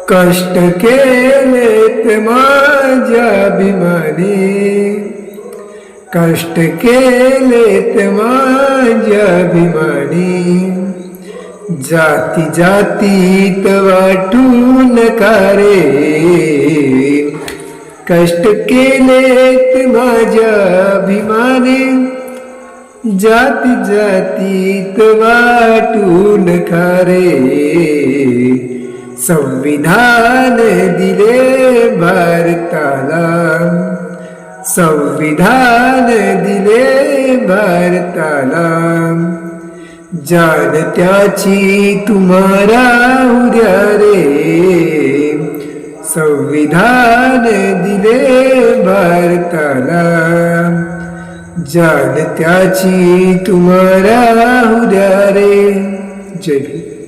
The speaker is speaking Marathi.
कष्ट केलेत माझ्या अभिमानी, कष्ट केलेत माझ्या अभिमानी, जाती जातीत वाटून का रे, कष्ट केलेत माझ्या अभिमानी, जाती जातीत वाटून का रे. संविधान दिले भारताला, संविधान दिले भारताला, जान त्याची तुम्हाला उद्या रे. संविधान दिले भारताला, जान त्याची तुम्हाला उद्या रे. जय भीम.